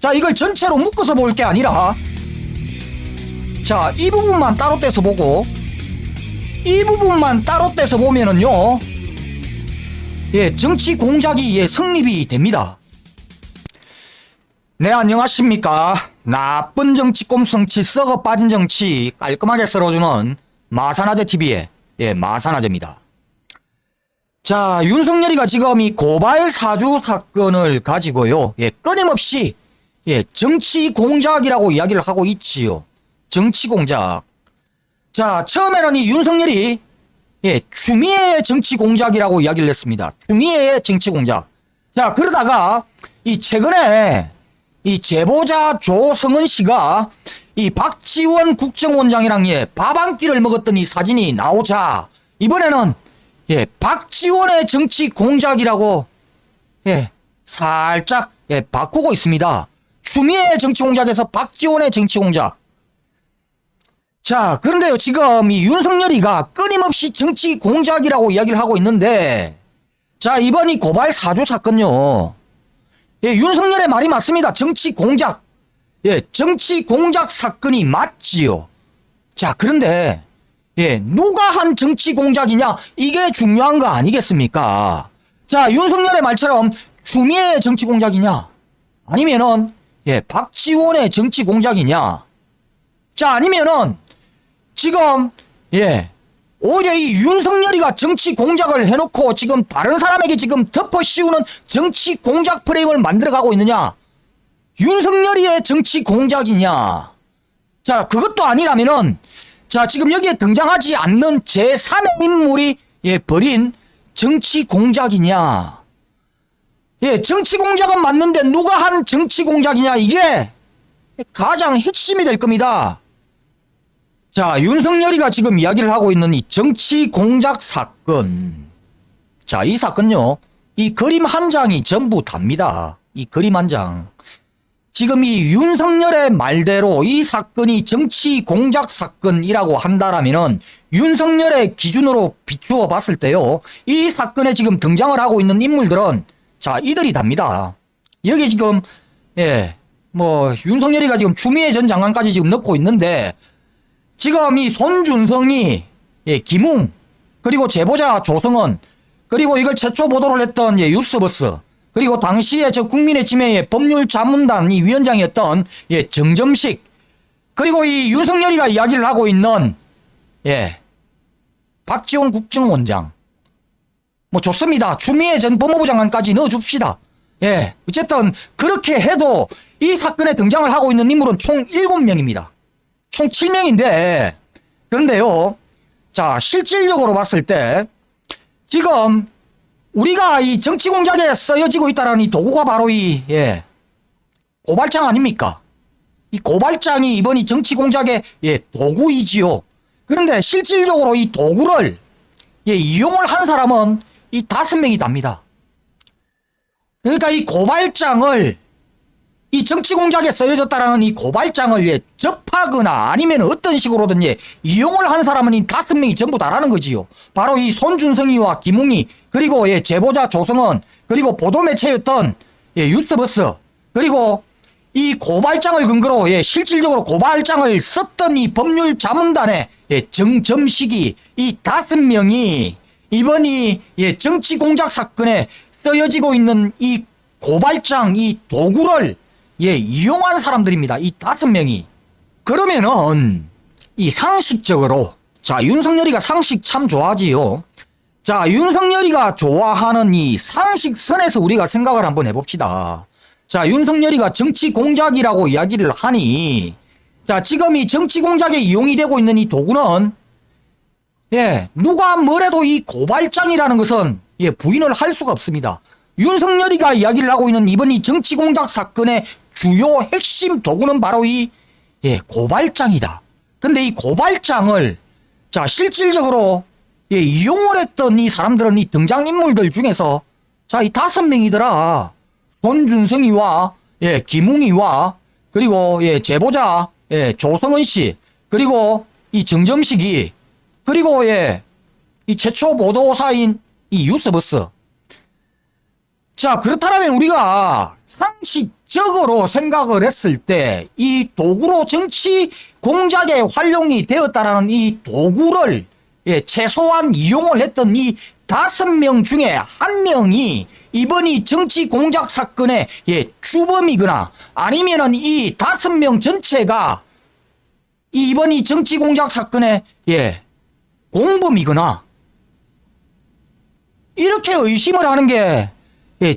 자, 이걸 전체로 묶어서 볼 게 아니라, 자, 이 부분만 따로 떼서 보고, 이 부분만 따로 떼서 보면은요, 예, 정치 공작이 예, 성립이 됩니다. 네, 안녕하십니까. 나쁜 정치, 꼼성치, 썩어 빠진 정치 깔끔하게 썰어주는 마산아재TV의 예, 마산아재입니다. 자, 윤석열이가 지금 이 고발 사주 사건을 가지고요, 예, 끊임없이 예, 정치 공작이라고 이야기를 하고 있지요. 정치 공작. 자, 처음에는 이 윤석열이 예, 추미애의 정치 공작이라고 이야기를 했습니다. 추미애의 정치 공작. 자, 그러다가 이 최근에 이 제보자 조성은 씨가 이 박지원 국정원장이랑 예, 밥 한 끼를 먹었던 이 사진이 나오자 이번에는 예, 박지원의 정치 공작이라고 예, 살짝 예, 바꾸고 있습니다. 추미애의 정치 공작에서 박지원의 정치 공작. 자, 그런데요, 지금 이 윤석열이가 끊임없이 정치 공작이라고 이야기를 하고 있는데, 자, 이번 이 고발 사주 사건요, 예, 윤석열의 말이 맞습니다. 정치 공작. 예, 정치 공작 사건이 맞지요. 자, 그런데, 예, 누가 한 정치 공작이냐? 이게 중요한 거 아니겠습니까? 자, 윤석열의 말처럼 추미애의 정치 공작이냐? 아니면은, 예, 박지원의 정치 공작이냐? 자, 아니면은, 지금, 예, 오히려 이 윤석열이가 정치 공작을 해놓고 지금 다른 사람에게 지금 덮어 씌우는 정치 공작 프레임을 만들어가고 있느냐? 윤석열이의 정치 공작이냐? 자, 그것도 아니라면은, 자, 지금 여기에 등장하지 않는 제3의 인물이, 예, 벌인 정치 공작이냐? 예, 정치 공작은 맞는데 누가 한 정치 공작이냐? 이게 가장 핵심이 될 겁니다. 자, 윤석열이가 지금 이야기를 하고 있는 이 정치 공작 사건. 자, 이 사건요, 이 그림 한 장이 전부 답니다. 이 그림 한 장. 지금 이 윤석열의 말대로 이 사건이 정치 공작 사건이라고 한다라면은 윤석열의 기준으로 비추어 봤을 때요, 이 사건에 지금 등장을 하고 있는 인물들은 자, 이들이 답니다. 여기 지금, 예, 뭐, 윤석열이가 지금 추미애 전 장관까지 지금 넣고 있는데, 지금 이 손준성이, 예, 김웅, 그리고 제보자 조성은, 그리고 이걸 최초 보도를 했던 예, 뉴스버스, 그리고 당시에 저 국민의 치매의 법률자문단 이 위원장이었던 예, 정점식, 그리고 이 윤석열이가 이야기를 하고 있는 예, 박지원 국정원장. 뭐 좋습니다. 추미애 전 법무부 장관까지 넣어줍시다. 예, 어쨌든 그렇게 해도 이 사건에 등장을 하고 있는 인물은 총 7명입니다. 총 7명인데, 그런데요, 자, 실질적으로 봤을 때, 지금, 우리가 이 정치 공작에 쓰여지고 있다는 이 도구가 바로 이, 예, 고발장 아닙니까? 이 고발장이 이번 이 정치 공작의, 예, 도구이지요. 그런데 실질적으로 이 도구를, 예, 이용을 한 사람은 이 5명이 답니다. 그러니까 이 고발장을, 이 정치 공작에 쓰여졌다라는 이 고발장을 예, 접하거나 아니면 어떤 식으로든 예, 이용을 한 사람은 이 5명이 전부 다라는 거지요. 바로 이 손준성이와 김웅이, 그리고 예, 제보자 조성은, 그리고 보도매체였던 예, 뉴스버스, 그리고 이 고발장을 근거로 예, 실질적으로 고발장을 썼던 이 법률자문단의 예, 정점식이 이 5명이 이번 이 예, 정치 공작 사건에 쓰여지고 있는 이 고발장, 이 도구를 예, 이용한 사람들입니다. 이 5명이. 그러면은, 이 상식적으로, 자, 윤석열이가 상식 참 좋아하지요. 자, 윤석열이가 좋아하는 이 상식선에서 우리가 생각을 한번 해봅시다. 자, 윤석열이가 정치 공작이라고 이야기를 하니, 자, 지금 이 정치 공작에 이용이 되고 있는 이 도구는, 예, 누가 뭐래도 이 고발장이라는 것은, 예, 부인을 할 수가 없습니다. 윤석열이가 이야기를 하고 있는 이번 이 정치 공작 사건의 주요 핵심 도구는 바로 이 예, 고발장이다. 근데 이 고발장을 자, 실질적으로 예, 이용을 했던 이 사람들은 이 등장인물들 중에서 자, 이 5명이더라. 손준성이와 예, 김웅이와 그리고 예, 제보자 예, 조성은 씨, 그리고 이 정점식이, 그리고 예, 이 최초 보도사인 이 뉴스버스. 자, 그렇다면 우리가 상식적으로 생각을 했을 때 이 도구로 정치 공작에 활용이 되었다라는 이 도구를 최소한 이용을 했던 이 5명 중에 1명이 이번 이 정치 공작 사건의 주범이거나 아니면은 이 5명 전체가 이번 이 정치 공작 사건의 공범이거나 이렇게 의심을 하는 게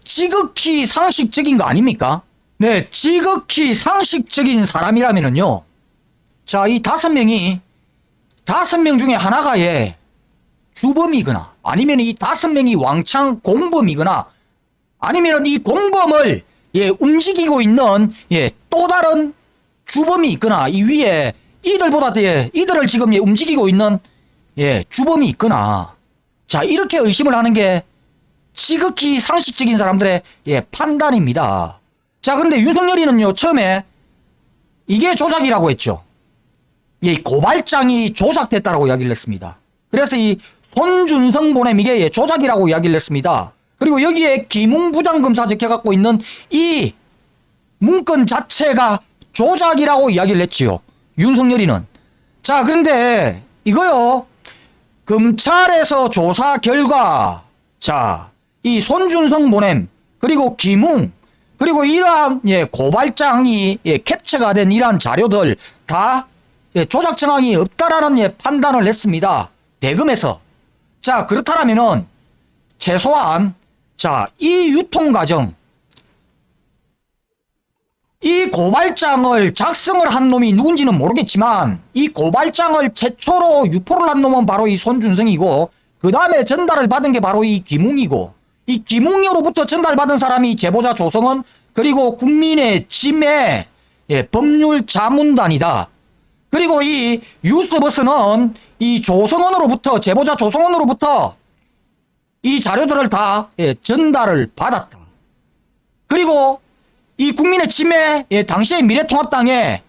지극히 상식적인 거 아닙니까? 네, 지극히 상식적인 사람이라면은요. 자, 이 5명이 5명 중에 하나가 주범이거나 아니면 이 5명이 왕창 공범이거나 아니면 이 공범을 움직이고 있는 또 다른 주범이 있거나 이 위에 이들보다 이들을 지금 움직이고 있는 주범이 있거나 자, 이렇게 의심을 하는 게 지극히 상식적인 사람들의 판단입니다. 자, 그런데 윤석열이는요, 처음에 이게 조작이라고 했죠. 고발장이 조작됐다라고 이야기를 했습니다. 그래서 이 손준성 보냄 이게 조작이라고 이야기를 했습니다. 그리고 여기에 김웅 부장검사 적혀갖고 있는 이 문건 자체가 조작이라고 이야기를 했지요. 윤석열이는. 자, 그런데 이거요, 검찰에서 조사 결과, 자, 이 손준성 보냄, 그리고 김웅, 그리고 이러한 고발장이 캡처가 된 이러한 자료들 다 조작 정황이 없다라는 판단을 했습니다. 대검에서. 자, 그렇다면은 최소한 자, 이 유통 과정, 이 고발장을 작성을 한 놈이 누군지는 모르겠지만 이 고발장을 최초로 유포를 한 놈은 바로 이 손준성이고 그 다음에 전달을 받은 게 바로 이 김웅이고 이 김웅으로부터 전달받은 사람이 제보자 조성은 그리고 국민의 짐의 법률 자문단이다. 그리고 이 유스버스는 이 조성원으로부터 제보자 조성원으로부터 이 자료들을 다 전달을 받았다. 그리고 이 국민의 침해 당시의 미래통합당의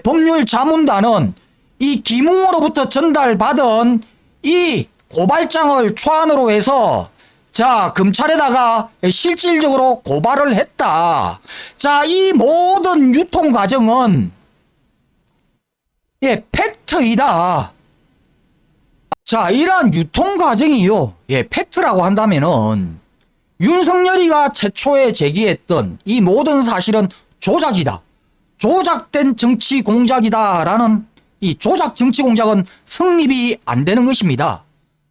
법률 자문단은 이 김웅으로부터 전달받은 이 고발장을 초안으로 해서 자, 검찰에다가 실질적으로 고발을 했다. 자, 이 모든 유통 과정은 팩트이다. 자, 이러한 유통 과정이요. 팩트라고 한다면은 윤석열이가 최초에 제기했던 이 모든 사실은 조작이다. 조작된 정치 공작이다라는 이 조작 정치 공작은 성립이 안 되는 것입니다.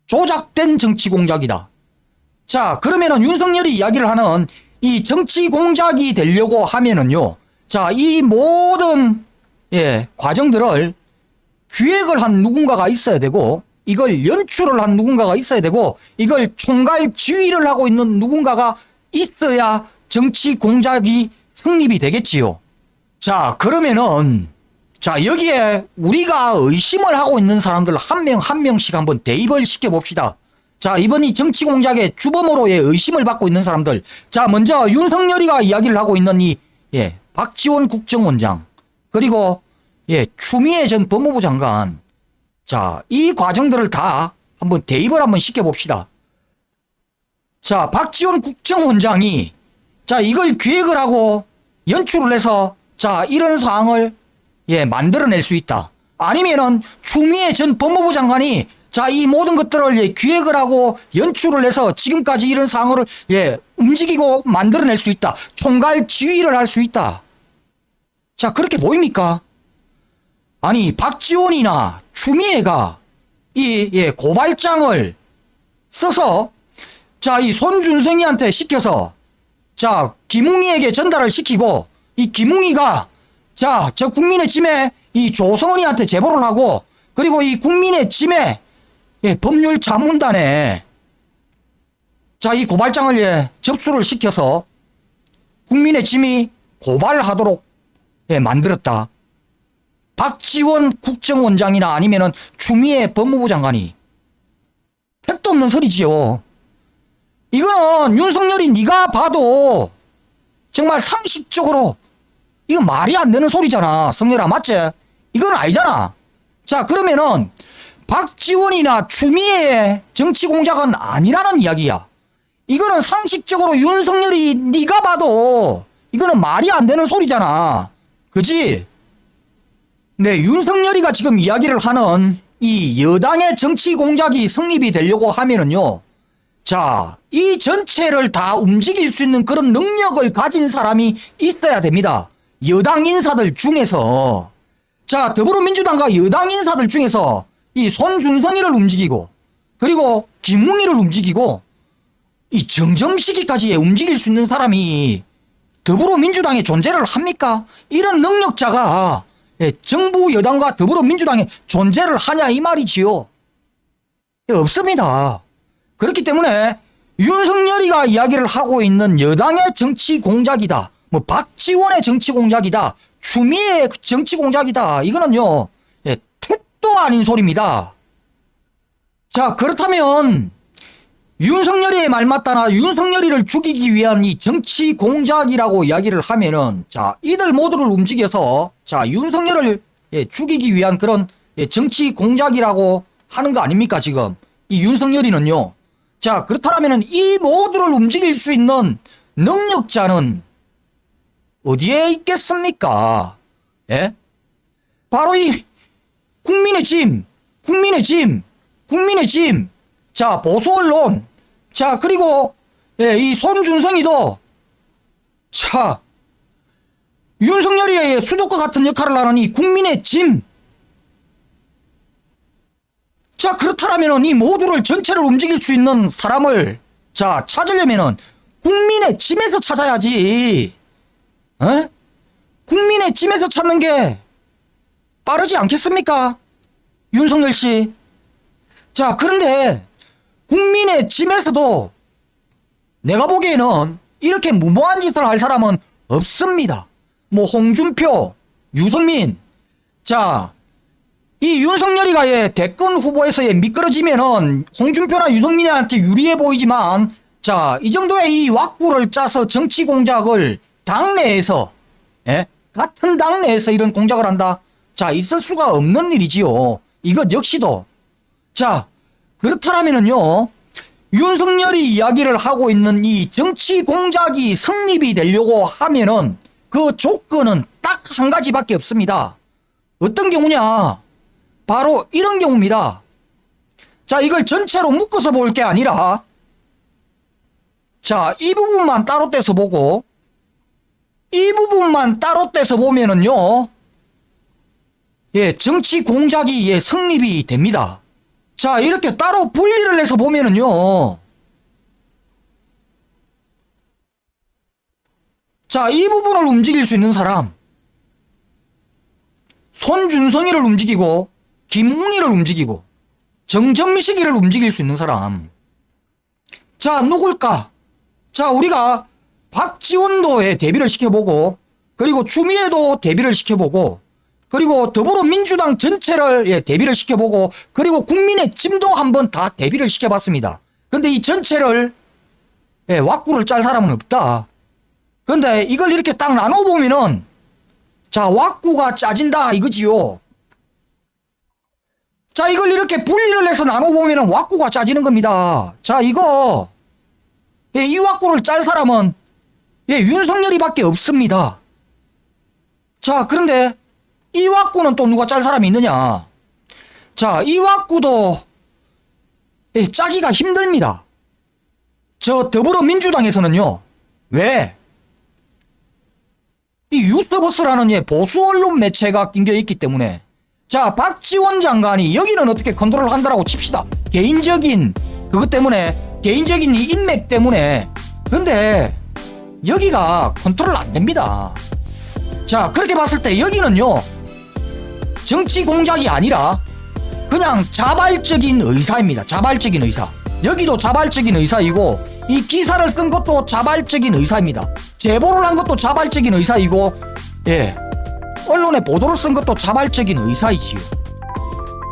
조작된 정치 공작이다. 자, 그러면은 윤석열이 이야기를 하는 이 정치 공작이 되려고 하면은요. 자, 이 모든 과정들을 기획을 한 누군가가 있어야 되고 이걸 연출을 한 누군가가 있어야 되고 이걸 총괄 지휘를 하고 있는 누군가가 있어야 정치 공작이 성립이 되겠지요. 자, 그러면은 자, 여기에 우리가 의심을 하고 있는 사람들 한 명 한 명씩 한번 대입을 시켜봅시다. 자, 이번 이 정치 공작의 주범으로의 의심을 받고 있는 사람들. 자, 먼저 윤석열이가 이야기를 하고 있는 이 박지원 국정원장 그리고 추미애 전 법무부 장관. 자, 이 과정들을 다 한번 대입을 한번 시켜봅시다. 자, 박지원 국정원장이 자, 이걸 기획을 하고 연출을 해서 자, 이런 사항을 만들어낼 수 있다. 아니면은 추미애 전 법무부 장관이 자, 이 모든 것들을 기획을 하고 연출을 해서 지금까지 이런 사항을 움직이고 만들어낼 수 있다. 총괄 지휘를 할 수 있다. 자, 그렇게 보입니까? 아니, 박지원이나 추미애가 이 고발장을 써서 자, 이 손준성이한테 시켜서 자, 김웅이에게 전달을 시키고 이 김웅이가 자, 저 국민의 짐에 이 조성원이한테 제보를 하고 그리고 이 국민의 짐에 법률 자문단에 자, 이 고발장을 접수를 시켜서 국민의 짐이 고발하도록 만들었다. 박지원 국정원장이나 아니면은 추미애 법무부 장관이 택도 없는 소리지요. 이거는 윤석열이 네가 봐도 정말 상식적으로 이거 말이 안 되는 소리잖아. 성렬아, 맞지? 이건 아니잖아. 자, 그러면은 박지원이나 추미애의 정치 공작은 아니라는 이야기야. 이거는 상식적으로 윤석열이 네가 봐도 이거는 말이 안 되는 소리잖아. 그지? 네, 윤석열이가 지금 이야기를 하는 이 여당의 정치 공작이 성립이 되려고 하면은요. 자, 이 전체를 다 움직일 수 있는 그런 능력을 가진 사람이 있어야 됩니다. 여당 인사들 중에서. 자, 더불어민주당과 여당 인사들 중에서 이 손준성이를 움직이고 그리고 김웅이를 움직이고 이 정점시기까지 움직일 수 있는 사람이 더불어민주당에 존재를 합니까? 이런 능력자가 정부 여당과 더불어민주당에 존재를 하냐 이 말이지요. 없습니다. 그렇기 때문에 윤석열이가 이야기를 하고 있는 여당의 정치 공작이다. 뭐 박지원의 정치 공작이다. 추미애의 정치 공작이다. 이거는요. 택도 아닌 소리입니다. 자, 그렇다면 윤석열이의 말 맞다나 윤석열이를 죽이기 위한 이 정치 공작이라고 이야기를 하면은 자, 이들 모두를 움직여서 자, 윤석열을 죽이기 위한 그런 정치 공작이라고 하는 거 아닙니까, 지금? 이 윤석열이는요. 자, 그렇다면은 이 모두를 움직일 수 있는 능력자는 어디에 있겠습니까? 예? 바로 이 국민의 짐. 자, 보수 언론. 자, 그리고 이 손준성이도 자, 윤석열이의 수족과 같은 역할을 하는 이 국민의 짐. 자, 그렇다면은 이 모두를 전체를 움직일 수 있는 사람을 자, 찾으려면은 국민의 짐에서 찾아야지. 어? 국민의 짐에서 찾는 게 빠르지 않겠습니까? 윤석열 씨. 자, 그런데 국민의 짐에서도 내가 보기에는 이렇게 무모한 짓을 할 사람은 없습니다. 뭐 홍준표, 유승민. 자, 이 윤석열이가 대권 후보에서 미끄러지면은 홍준표나 유승민한테 유리해 보이지만 자, 이 정도의 이 왁구를 짜서 정치 공작을 당내에서 같은 당내에서 이런 공작을 한다. 자, 있을 수가 없는 일이지요. 이것 역시도. 자, 그렇다면은요. 윤석열이 이야기를 하고 있는 이 정치 공작이 성립이 되려고 하면은 그 조건은 딱 한 가지밖에 없습니다. 어떤 경우냐? 바로 이런 경우입니다. 자, 이걸 전체로 묶어서 볼 게 아니라 자, 이 부분만 따로 떼서 보고 이 부분만 따로 떼서 보면은요. 정치 공작이 성립이 됩니다. 자, 이렇게 따로 분리를 해서 보면은요. 자, 이 부분을 움직일 수 있는 사람. 손준성이를 움직이고, 김웅이를 움직이고, 정점식이를 움직일 수 있는 사람. 자, 누굴까? 자, 우리가 박지원도 대비를 시켜보고, 그리고 추미애도 대비를 시켜보고, 그리고 더불어민주당 전체를 대비를 시켜보고 그리고 국민의 짐도 한번 다 대비를 시켜봤습니다. 근데 이 전체를 왁구를 짤 사람은 없다. 근데 이걸 이렇게 딱 나눠보면은 자, 왁구가 짜진다 이거지요. 자, 이걸 이렇게 분리를 해서 나눠보면은 왁구가 짜지는 겁니다. 자, 이거 이 왁구를 짤 사람은 윤석열이밖에 없습니다. 자, 그런데 이 왁구는 또 누가 짤 사람이 있느냐? 자, 이 왁구도 짜기가 힘듭니다. 저 더불어민주당에서는요. 왜? 이 유스버스라는 보수 언론 매체가 낀겨 있기 때문에 자, 박지원 장관이 여기는 어떻게 컨트롤 한다라고 칩시다. 개인적인 그것 때문에 개인적인 이 인맥 때문에 근데 여기가 컨트롤 안 됩니다. 자, 그렇게 봤을 때 여기는요. 정치 공작이 아니라 그냥 자발적인 의사입니다. 자발적인 의사. 여기도 자발적인 의사이고 이 기사를 쓴 것도 자발적인 의사입니다. 제보를 한 것도 자발적인 의사이고 언론에 보도를 쓴 것도 자발적인 의사이지요.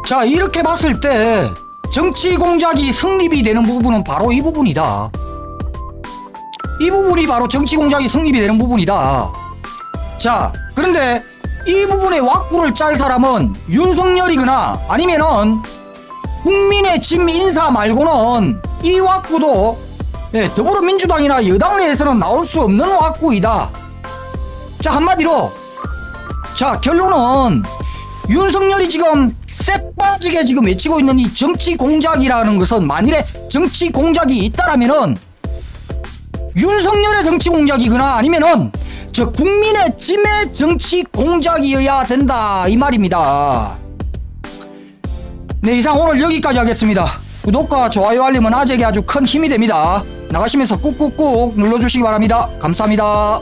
자, 이렇게 봤을 때 정치 공작이 성립이 되는 부분은 바로 이 부분이다. 이 부분이 바로 정치 공작이 성립이 되는 부분이다. 자, 그런데 이 부분에 왁구를 짤 사람은 윤석열이거나 아니면은 국민의 짐 인사 말고는 이 왁구도 예, 더불어민주당이나 여당 내에서는 나올 수 없는 왁구이다. 자, 한마디로 자, 결론은 윤석열이 지금 쎄빠지게 지금 외치고 있는 이 정치 공작이라는 것은, 만일에 정치 공작이 있다라면은 윤석열의 정치 공작이거나 아니면은 저 국민의 짐의 정치 공작이어야 된다, 이 말입니다. 네, 이상 오늘 여기까지 하겠습니다. 구독과 좋아요 알림은 아재에게 아주 큰 힘이 됩니다. 나가시면서 꾹꾹꾹 눌러주시기 바랍니다. 감사합니다.